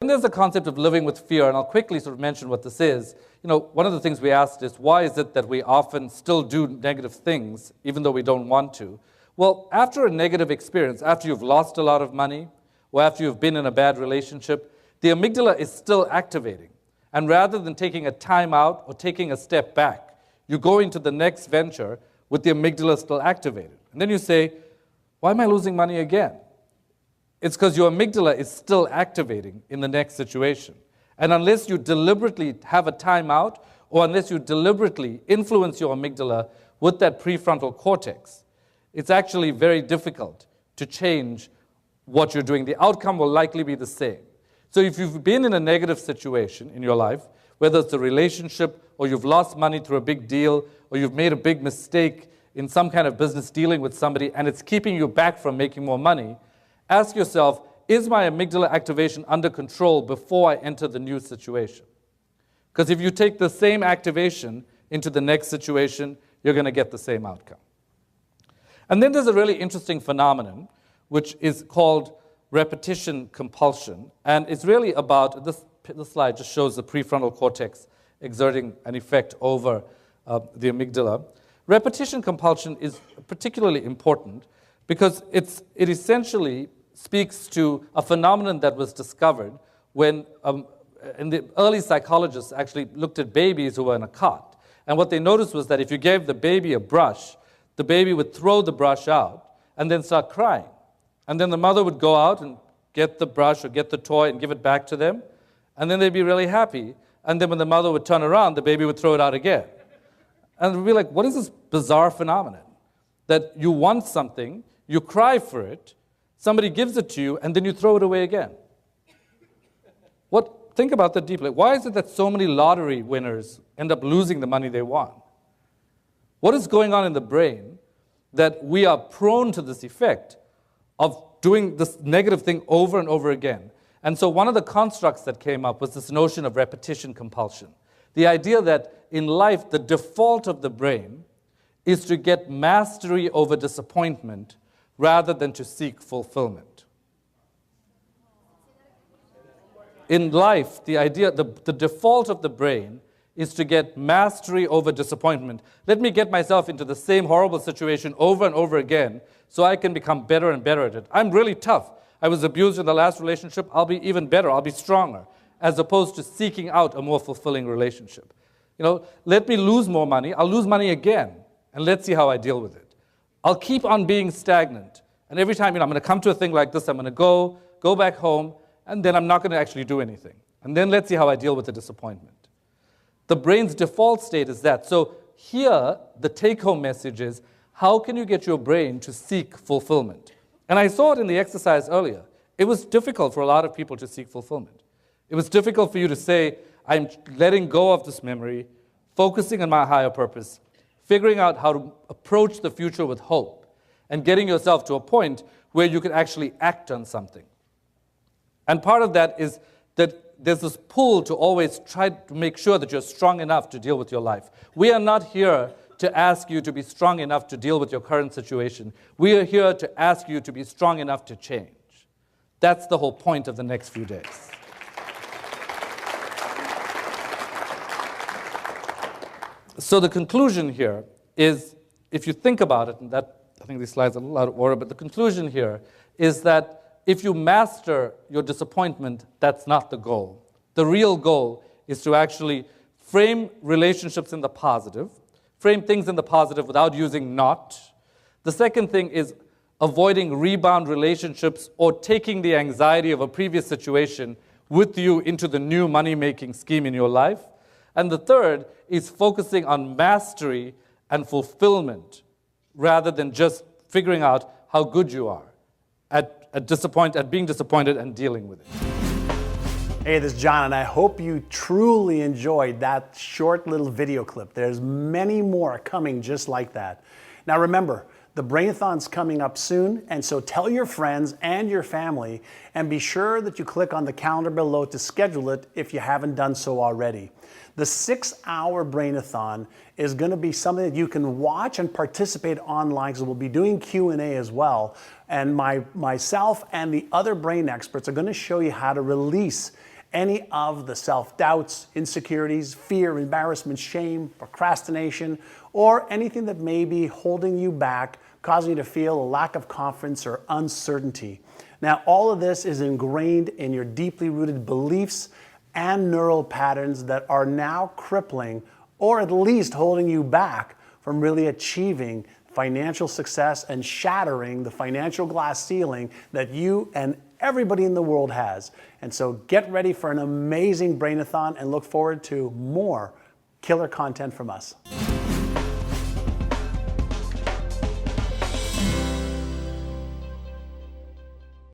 There's the concept of living with fear, and I'll quickly sort of mention what this is. One of the things we asked is, why is it that we often still do negative things, even though we don't want to? Well, after a negative experience, after you've lost a lot of money, or after you've been in a bad relationship, the amygdala is still activating. And rather than taking a time out or taking a step back, you go into the next venture with the amygdala still activated. And then you say, why am I losing money again? It's because your amygdala is still activating in the next situation. And unless you deliberately have a timeout, or unless you deliberately influence your amygdala with that prefrontal cortex, it's actually very difficult to change what you're doing. The outcome will likely be the same. So if you've been in a negative situation in your life, whether it's a relationship, or you've lost money through a big deal, or you've made a big mistake in some kind of business dealing with somebody, and it's keeping you back from making more money, ask yourself, is my amygdala activation under control before I enter the new situation? Because if you take the same activation into the next situation, you're going to get the same outcome. And then there's a really interesting phenomenon, which is called repetition compulsion. And it's really about, this slide just shows the prefrontal cortex exerting an effect over the amygdala. Repetition compulsion is particularly important because it essentially speaks to a phenomenon that was discovered when and the early psychologists actually looked at babies who were in a cot. And what they noticed was that if you gave the baby a brush, the baby would throw the brush out and then start crying. And then the mother would go out and get the brush or get the toy and give it back to them. And then they'd be really happy. And then when the mother would turn around, the baby would throw it out again. And we'd be like, what is this bizarre phenomenon? That you want something, you cry for it, somebody gives it to you, and then you throw it away again. Think about that deeply. Why is it that so many lottery winners end up losing the money they won? What is going on in the brain that we are prone to this effect of doing this negative thing over and over again? And so one of the constructs that came up was this notion of repetition compulsion. The idea that in life, the default of the brain is to get mastery over disappointment rather than to seek fulfillment. In life, the default of the brain is to get mastery over disappointment. Let me get myself into the same horrible situation over and over again so I can become better and better at it. I'm really tough. I was abused in the last relationship. I'll be even better. I'll be stronger, as opposed to seeking out a more fulfilling relationship. Let me lose more money. I'll lose money again, and let's see how I deal with it. I'll keep on being stagnant. And every time, I'm going to come to a thing like this, I'm going to go back home, and then I'm not going to actually do anything. And then let's see how I deal with the disappointment. The brain's default state is that. So here, the take-home message is, how can you get your brain to seek fulfillment? And I saw it in the exercise earlier. It was difficult for a lot of people to seek fulfillment. It was difficult for you to say, I'm letting go of this memory, focusing on my higher purpose, figuring out how to approach the future with hope, and getting yourself to a point where you can actually act on something. And part of that is that there's this pull to always try to make sure that you're strong enough to deal with your life. We are not here to ask you to be strong enough to deal with your current situation. We are here to ask you to be strong enough to change. That's the whole point of the next few days. So the conclusion here is, if you think about it, and that, I think these slides are a little out of order, but the conclusion here is that if you master your disappointment, that's not the goal. The real goal is to actually frame relationships in the positive, frame things in the positive without using not. The second thing is avoiding rebound relationships or taking the anxiety of a previous situation with you into the new money-making scheme in your life. And the third is focusing on mastery and fulfillment rather than just figuring out how good you are at being disappointed and dealing with it. Hey, this is John, and I hope you truly enjoyed that short little video clip. There's many more coming just like that. Now remember, the Brainathon's coming up soon, and so tell your friends and your family, and be sure that you click on the calendar below to schedule it if you haven't done so already. The 6-hour Brainathon is going to be something that you can watch and participate online, because we'll be doing Q&A as well. And myself and the other brain experts are going to show you how to release any of the self-doubts, insecurities, fear, embarrassment, shame, procrastination, or anything that may be holding you back, causing you to feel a lack of confidence or uncertainty. Now, all of this is ingrained in your deeply rooted beliefs and neural patterns that are now crippling or at least holding you back from really achieving financial success and shattering the financial glass ceiling that you and everybody in the world has. And so get ready for an amazing Brainathon and look forward to more killer content from us.